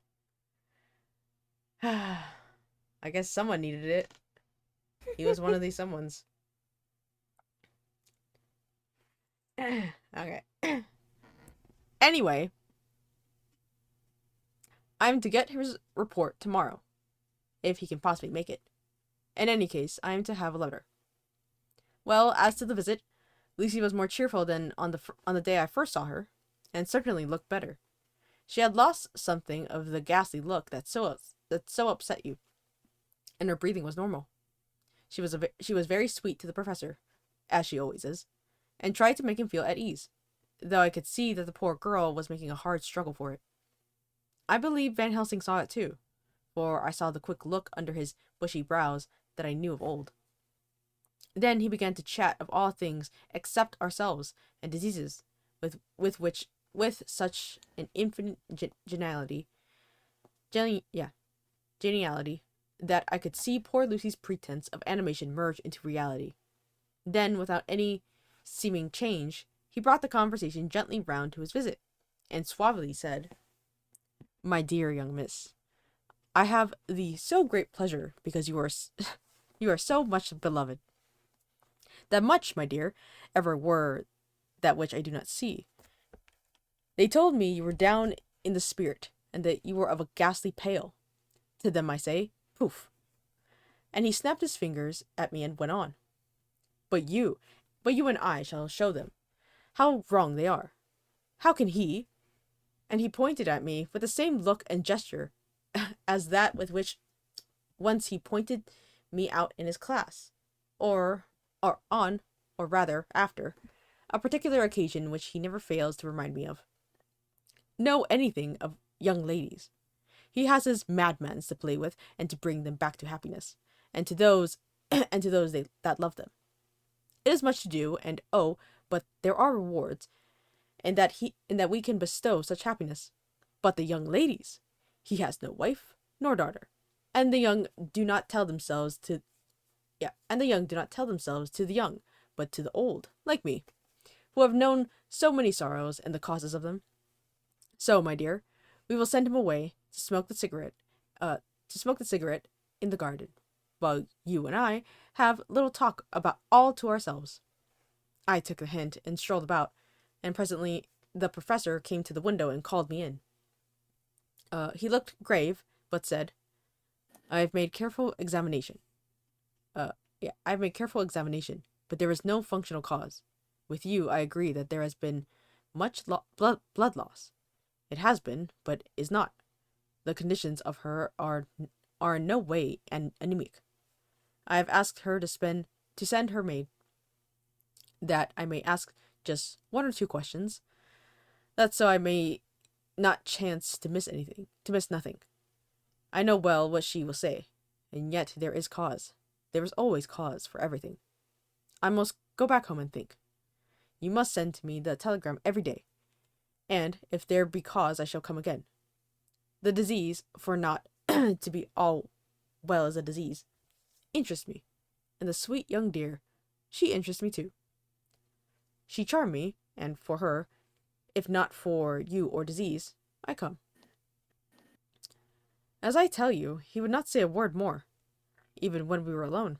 Speaker 1: I guess someone needed it. He was one of these someones. Okay. Anyway, I'm to get his report tomorrow, if he can possibly make it. In any case, I am to have a letter. Well, as to the visit, Lucy was more cheerful than on the day I first saw her, and certainly looked better. She had lost something of the ghastly look that so upset you, and her breathing was normal. She was very sweet to the professor, as she always is, and tried to make him feel at ease, though I could see that the poor girl was making a hard struggle for it. I believe Van Helsing saw it too, for I saw the quick look under his bushy brows that I knew of old. Then he began to chat of all things except ourselves and diseases, with such an infinite geniality, that I could see poor Lucy's pretense of animation merge into reality. Then, without any seeming change, he brought the conversation gently round to his visit, and suavely said, My dear young miss, I have the so great pleasure because you are so much beloved. That much, my dear, ever were that which I do not see. They told me you were down in the spirit, and that you were of a ghastly pale. To them I say, poof. And he snapped his fingers at me and went on. But you and I shall show them how wrong they are. How can he? And he pointed at me with the same look and gesture as that with which once he pointed me out in his class, or rather after, a particular occasion which he never fails to remind me of. Know anything of young ladies. He has his madmans to play with and to bring them back to happiness, and to those that love them. It is much to do, and but there are rewards, and that we can bestow such happiness. But the young ladies, he has no wife nor daughter, and the young do not tell themselves to the young, but to the old, like me, who have known so many sorrows and the causes of them. So, my dear, we will send him away to smoke the cigarette in the garden, while you and I have little talk about all to ourselves. I took the hint and strolled about, and presently the professor came to the window and called me in. He looked grave, but said, I've made careful examination. I've made careful examination, but there is no functional cause. With you, I agree that there has been much blood loss. It has been, but is not. The conditions of her are in no way anemic. I have asked her to send her maid, that I may ask just one or two questions, that so I may not chance to miss nothing. I know well what she will say, and yet there is cause. There is always cause for everything. I must go back home and think. You must send to me the telegram every day, and if there be cause, I shall come again. The disease, for not to be all well as a disease, interests me, and the sweet young dear, she interests me too. She charmed me, and for her, if not for you or disease, I come. As I tell you, he would not say a word more, even when we were alone.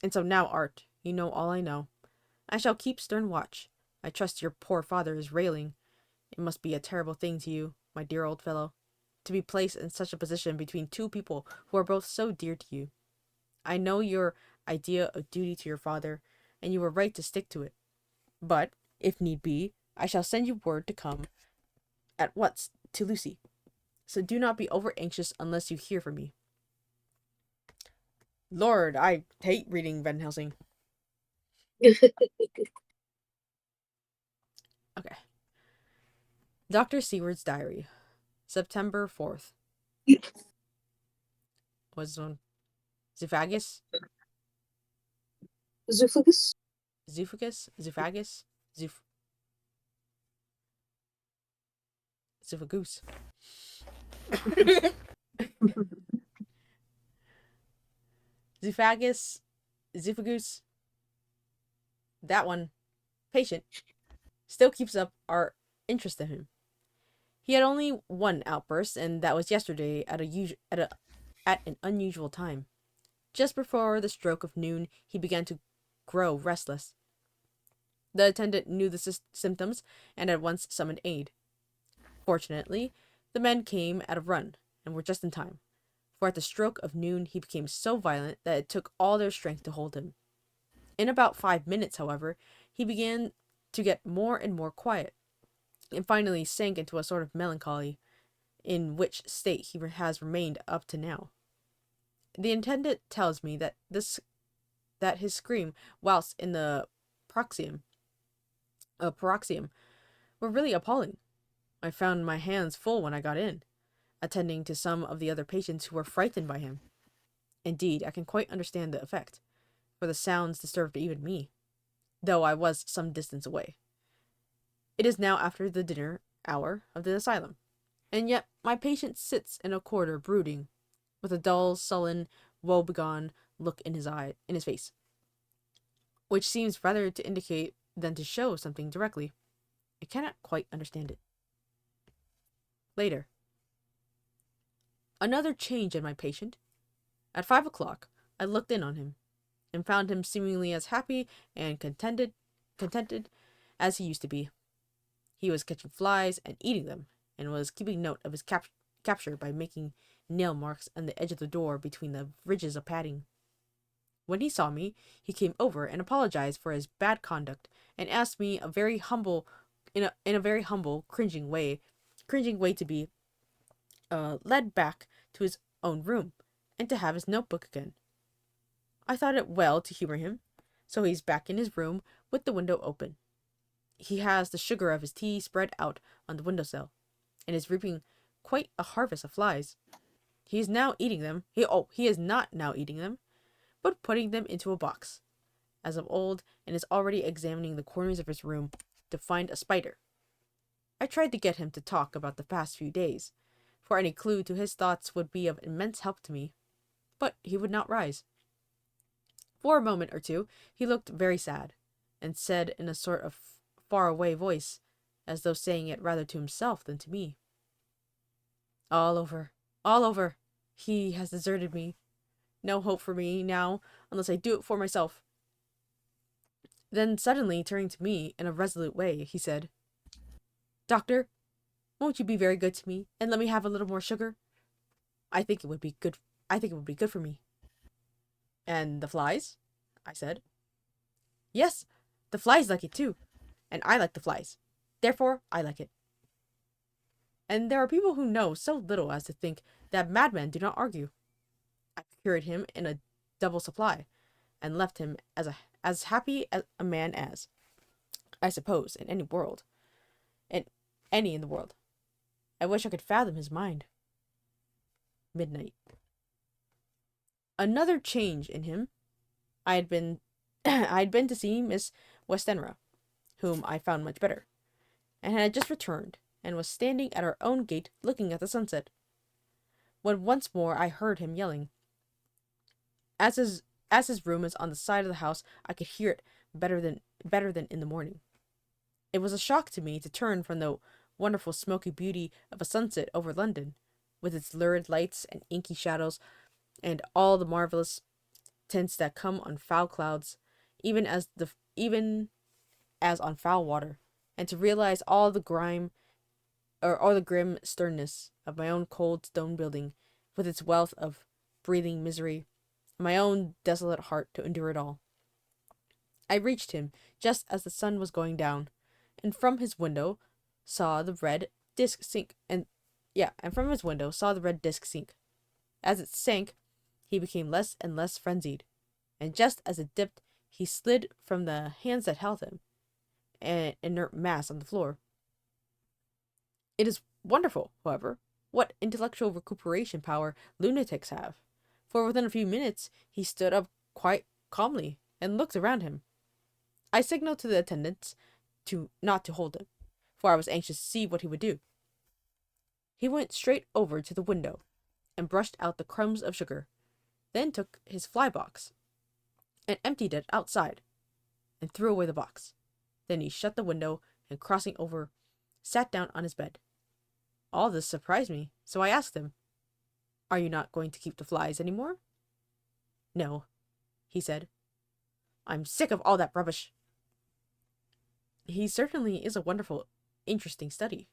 Speaker 1: And so now, Art, you know all I know. I shall keep stern watch. I trust your poor father is railing. It must be a terrible thing to you, my dear old fellow, to be placed in such a position between two people who are both so dear to you. I know your idea of duty to your father, and you were right to stick to it. But, if need be, I shall send you word to come at once to Lucy. So do not be over anxious unless you hear from me. Lord, I hate reading Van Helsing. Okay. Dr. Seward's Diary, September 4th. What's this one? Zoophagous?
Speaker 2: Zoophagous?
Speaker 1: Zoophagous? Zoophagous? Zoophagous. Zoophagous. Zoophagous. That one. Patient. Still keeps up our interest in him. He had only one outburst, and that was yesterday at an unusual time. Just before the stroke of noon, he began to grow restless. The attendant knew the symptoms and at once summoned aid. Fortunately, the men came at a run and were just in time, for at the stroke of noon he became so violent that it took all their strength to hold him. In about 5 minutes, however, he began to get more and more quiet, and finally sank into a sort of melancholy, in which state he has remained up to now. The attendant tells me that his scream whilst in the paroxysm were really appalling. I found my hands full when I got in, attending to some of the other patients who were frightened by him. Indeed, I can quite understand the effect, for the sounds disturbed even me, though I was some distance away. It is now after the dinner hour of the asylum, and yet my patient sits in a corner brooding, with a dull, sullen, woebegone look in his face, which seems rather to indicate than to show something directly. I cannot quite understand it. Later. Another change in my patient. At 5 o'clock, I looked in on him, and found him seemingly as happy and contented as he used to be. He was catching flies and eating them, and was keeping note of his capture by making nail marks on the edge of the door between the ridges of padding. When he saw me, he came over and apologized for his bad conduct, and asked me in a very humble, cringing way to be led back to his own room, and to have his notebook again. I thought it well to humor him, so he's back in his room with the window open. He has the sugar of his tea spread out on the windowsill, and is reaping quite a harvest of flies. He is now eating them. He is not now eating them, but putting them into a box, as of old, and is already examining the corners of his room to find a spider. I tried to get him to talk about the past few days, for any clue to his thoughts would be of immense help to me, but he would not rise. For a moment or two he looked very sad, and said in a sort of far-away voice, as though saying it rather to himself than to me, "All over, all over. He has deserted me. No hope for me now, unless I do it for myself." Then suddenly turning to me in a resolute way, he said, "Doctor, won't you be very good to me, and let me have a little more sugar? I think it would be good I think it would be good for me. And the flies? I said. Yes, the flies like it too. And I like the flies. Therefore, I like it. And there are people who know so little as to think that madmen do not argue. I procured him in a double supply, and left him as happy as a man as, I suppose, in any world. In any in the world. I wish I could fathom his mind. Midnight. Another change in him. I had been to see Miss Westenra, whom I found much better, and had just returned, and was standing at our own gate looking at the sunset, when once more I heard him yelling. As his room is on the side of the house, I could hear it better than in the morning. It was a shock to me to turn from the wonderful smoky beauty of a sunset over London, with its lurid lights and inky shadows, and all the marvelous tints that come on foul clouds, even as on foul water, and to realize all the grim sternness of my own cold stone building, with its wealth of breathing misery, and my own desolate heart to endure it all. I reached him just as the sun was going down, and from his window saw the red disc sink. As it sank, he became less and less frenzied, and just as it dipped, he slid from the hands that held him, an inert mass on the floor. It is wonderful, however, what intellectual recuperation power lunatics have, for within a few minutes he stood up quite calmly and looked around him. I signaled to the attendants not to hold him, for I was anxious to see what he would do. He went straight over to the window and brushed out the crumbs of sugar, then took his fly box and emptied it outside and threw away the box. Then he shut the window and, crossing over, sat down on his bed. All this surprised me, so I asked him, "Are you not going to keep the flies any more?" "No," he said. "I'm sick of all that rubbish." He certainly is a wonderful, interesting study.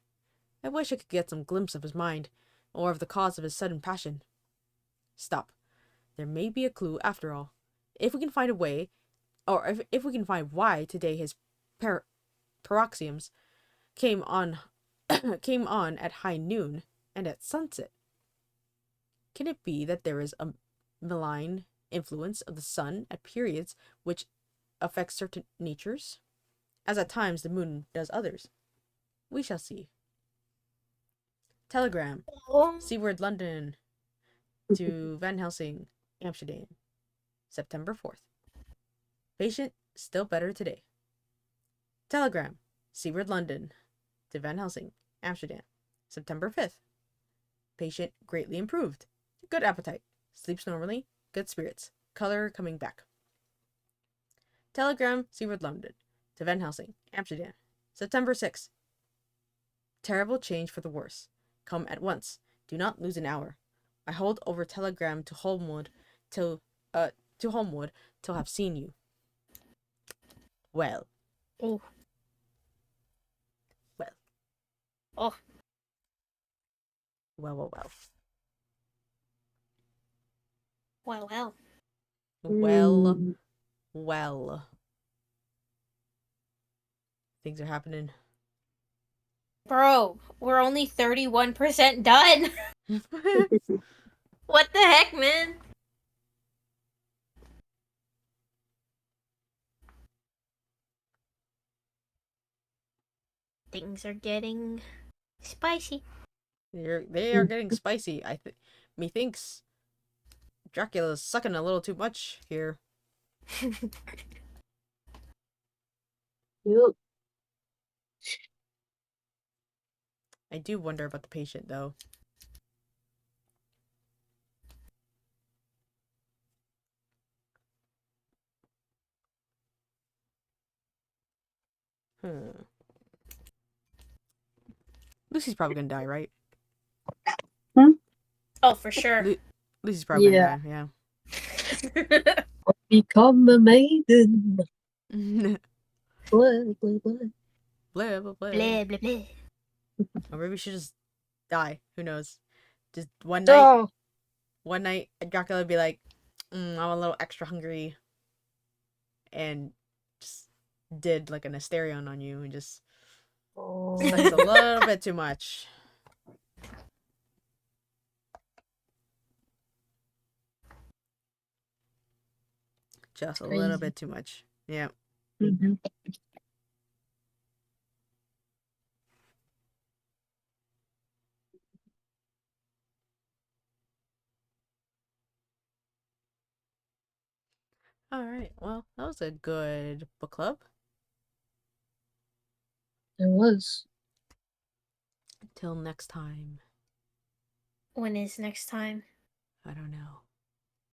Speaker 1: I wish I could get some glimpse of his mind, or of the cause of his sudden passion. Stop. There may be a clue after all. If we can find a way, or if we can find why today his paroxysms came on at high noon and at sunset. Can it be that there is a malign influence of the sun at periods which affects certain natures, as at times the moon does others? We shall see. Telegram. Seaward London to Van Helsing, Amsterdam, September 4th. Patient still better today. Telegram. Seaward London to Van Helsing, Amsterdam, September 5th. Patient greatly improved. Good appetite. Sleeps normally. Good spirits. Color coming back. Telegram. Seaward London to Van Helsing, Amsterdam, September 6th. Terrible change for the worse. Come at once. Do not lose an hour. I hold over telegram to Holmwood till have seen you. Well.
Speaker 3: Oh.
Speaker 1: Well.
Speaker 3: Oh.
Speaker 1: Well.
Speaker 3: Well.
Speaker 1: Well. Things are happening.
Speaker 3: Bro, we're only 31% done. What the heck, man? Things are getting spicy.
Speaker 1: They are getting spicy. Methinks Dracula's sucking a little too much here.
Speaker 2: Yep.
Speaker 1: I do wonder about the patient, though. Lucy's probably gonna die, right?
Speaker 3: Oh, for sure.
Speaker 1: Lucy's probably gonna die, yeah.
Speaker 2: Become a maiden. Blah, blah, blah.
Speaker 1: Blah, blah, blah.
Speaker 3: Blah, blah, blah.
Speaker 1: Or maybe we should just die. Who knows? Just one night. one night Dracula would be like, I'm a little extra hungry, and just did like an Asterion on you and just
Speaker 2: Oh.
Speaker 1: sucks a little bit too much. Just a little
Speaker 2: Crazy.
Speaker 1: bit too much. Yeah.
Speaker 2: Mm-hmm.
Speaker 1: All right. Well, that was a good book club.
Speaker 2: It was.
Speaker 1: Until next time.
Speaker 3: When is next time?
Speaker 1: I don't know.